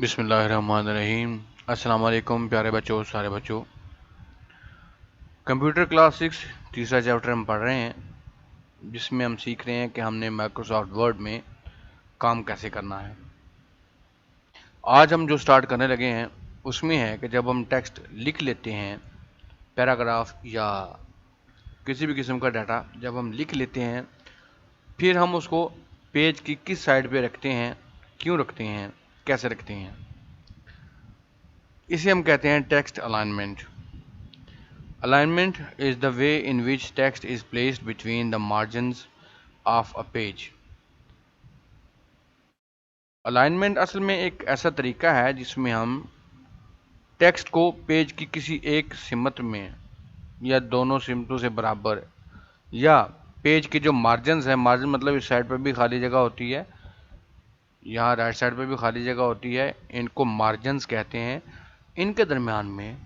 बिस्मिल्लाहिर्रहमानिर्रहीम। अस्सलाम वालेकुम प्यारे बच्चों, सारे बच्चों। कंप्यूटर क्लास 6 तीसरा चैप्टर हम पढ़ रहे हैं, जिसमें हम सीख रहे हैं कि हमने माइक्रोसॉफ्ट वर्ड में काम कैसे करना है। आज हम जो स्टार्ट करने लगे हैं उसमें है कि जब हम टेक्स्ट लिख लेते हैं, पैराग्राफ या किसी भी किस्म का डाटा जब हम लिख लेते हैं, फिर हम उसको पेज की किस साइड पे रखते हैं, क्यों रखते हैं, कैसे रखते हैं, इसे हम कहते हैं text alignment. Alignment is the way in which text is placed between the margins of a page. Alignment असल में एक ऐसा तरीका है जिसमें हम टेक्स्ट को पेज की किसी एक सिमत में या दोनों सिमतों से बराबर, या पेज के जो मार्जिन्स हैं, मार्जिन मतलब इस साइड पर भी खाली जगह होती है, यहाँ राइट साइड पर भी खाली जगह होती है, इनको मार्जिन्स कहते हैं। इनके दरमियान में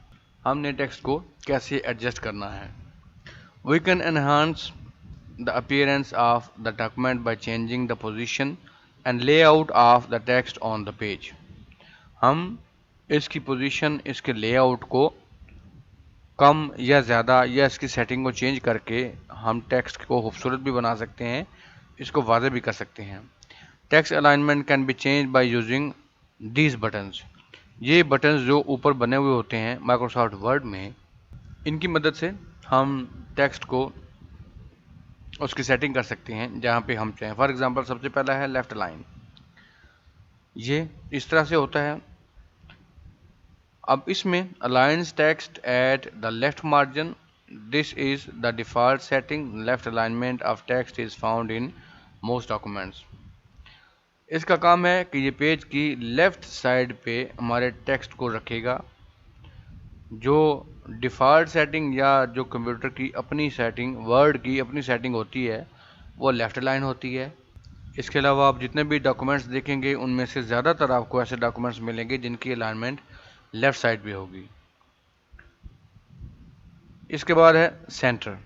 हमने टेक्स्ट को कैसे एडजस्ट करना है। We can enhance the appearance of the document by changing the position and layout of the text on the page. हम इसकी पोजीशन, इसके लेआउट को कम या ज़्यादा या इसकी सेटिंग को चेंज करके हम टेक्स्ट को खूबसूरत भी बना सकते हैं, इसको वाज़ेह भी कर सकते हैं। Text alignment can be change by using these buttons. ये बटन्स जो ऊपर बने हुए होते हैं माइक्रोसॉफ्ट वर्ड में, इनकी मदद से हम टेक्स्ट को उसकी सेटिंग कर सकते हैं जहाँ पे हम चाहें। फॉर एग्जांपल सबसे पहला है लेफ्ट लाइन, ये इस तरह से होता है। अब इसमें aligns text at the left margin, this is the default setting. Left alignment of text is found in most documents. इसका काम है कि ये पेज की लेफ्ट साइड पे हमारे टेक्स्ट को रखेगा। जो डिफ़ॉल्ट सेटिंग या जो कंप्यूटर की अपनी सेटिंग, वर्ड की अपनी सेटिंग होती है, वो लेफ़्ट लाइन होती है। इसके अलावा आप जितने भी डॉक्यूमेंट्स देखेंगे उनमें से ज़्यादातर आपको ऐसे डॉक्यूमेंट्स मिलेंगे जिनकी अलाइनमेंट लेफ़्ट साइड पे होगी। इसके बाद है centre.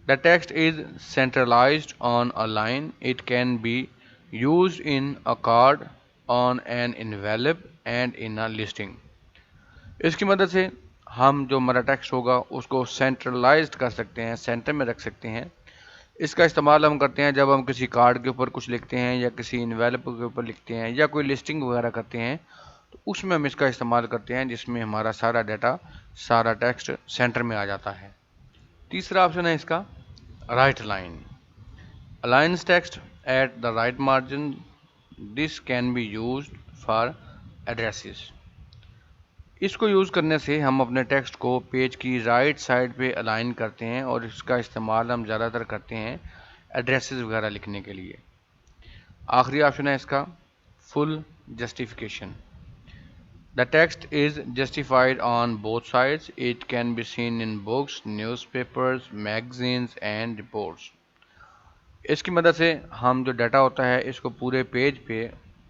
The text is centralised on a line. It can be used in a card, on an envelope and in a listing. इसकी मदद से हम जो हमारा टेक्स्ट होगा उसको सेंट्रलाइज्ड कर सकते हैं, सेंटर में रख सकते हैं। इसका इस्तेमाल हम करते हैं जब हम किसी कार्ड के ऊपर कुछ लिखते हैं या किसी इन्वेलप के ऊपर लिखते हैं या कोई लिस्टिंग वगैरह करते हैं, तो उसमें हम इसका इस्तेमाल करते हैं जिसमें हमारा सारा डाटा, सारा टेक्स्ट सेंटर में आ जाता है। तीसरा ऑप्शन है इसका right line. Aligns text at the right margin, this can be used for addresses. इसको यूज़ करने से हम अपने टेक्स्ट को पेज की राइट साइड पे अलाइन करते हैं और इसका इस्तेमाल हम ज़्यादातर करते हैं एड्रेसेस वगैरह लिखने के लिए। आखिरी ऑप्शन है इसका full justification. The text is justified on both sides. It can be seen in books, newspapers, magazines and reports. इसकी मदद से हम जो डाटा होता है इसको पूरे पेज पे,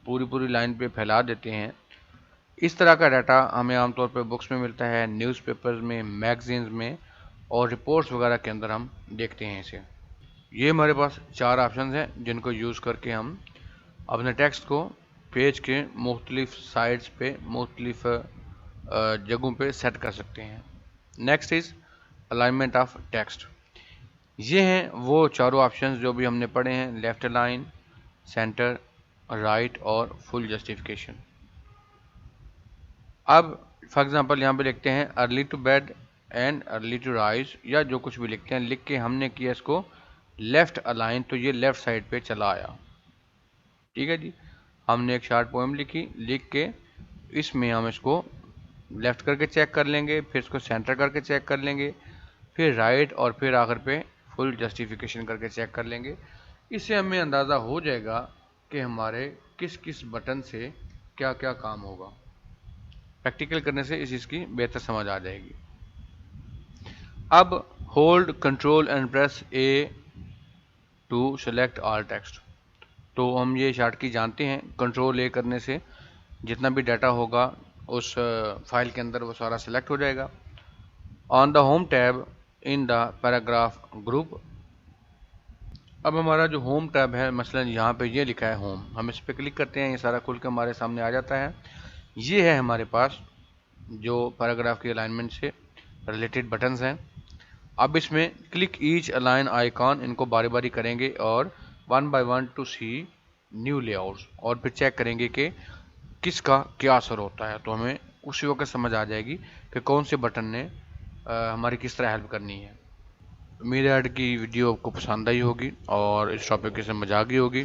पूरी लाइन पे फैला देते हैं। इस तरह का डाटा हमें आमतौर पर बुक्स में मिलता है, न्यूज़पेपर्स में, मैगजीन्स में और रिपोर्ट्स वगैरह के अंदर हम देखते हैं इसे। ये हमारे पास 4 ऑप्शन हैं जिनको यूज़ करके हम अपने टेक्स्ट को पेज के मुख्तलिफ साइड्स पे, मुख्तलिफ जगहों पे सेट कर सकते हैं। Next is alignment of text. ये हैं वो चारों ऑप्शंस जो भी हमने पढ़े हैं, लेफ्ट लाइन, सेंटर, राइट और फुल जस्टिफिकेशन। अब फॉर एग्जांपल यहाँ पे लिखते हैं early to bed and early to rise, या जो कुछ भी लिखते हैं, लिख के हमने किया इसको लेफ़्ट अलाइन, तो ये लेफ़्ट साइड पे चला आया। ठीक है जी, हमने एक शॉर्ट पोएम लिखी, लिख के इसमें हम इसको लेफ़्ट करके चेक कर लेंगे, फिर इसको सेंटर करके चेक कर लेंगे, फिर राइट और फिर आखिर पे फुल जस्टिफिकेशन करके चेक कर लेंगे। इससे हमें अंदाज़ा हो जाएगा कि हमारे किस किस बटन से क्या क्या काम होगा। प्रैक्टिकल करने से इस चीज़ की बेहतर समझ आ जाएगी। अब hold control and press A to select all text. तो हम ये शॉर्ट की जानते हैं, कंट्रोल ए करने से जितना भी डाटा होगा उस फाइल के अंदर वो सारा सेलेक्ट हो जाएगा। On the home tab in the paragraph group. अब हमारा जो होम टैब है, मसलन यहाँ पे ये लिखा है होम, हम इस पर क्लिक करते हैं, ये सारा खुल के हमारे सामने आ जाता है। یہ ہے ہمارے پاس جو پیراگراف کی الائنمنٹ سے ریلیٹڈ بٹنز ہیں. اب اس میں کلک ایچ الائن آئیکن، ان کو باری باری کریں گے اور 1 by 1 ٹو سی نیو لے آؤٹس، اور پھر چیک کریں گے کہ کس کا کیا اثر ہوتا ہے. تو ہمیں اسی وقت سمجھ آ جائے گی کہ کون سے بٹن نے ہماری کس طرح ہیلپ کرنی ہے. امید ہے کہ ویڈیو آپ کو پسند آئی ہوگی اور اس ٹاپک کی سمجھ آ گئی ہوگی.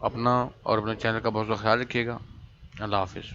اپنا اور اپنے چینل کا بہت بہت خیال رکھیے گا. اللہ حافظ.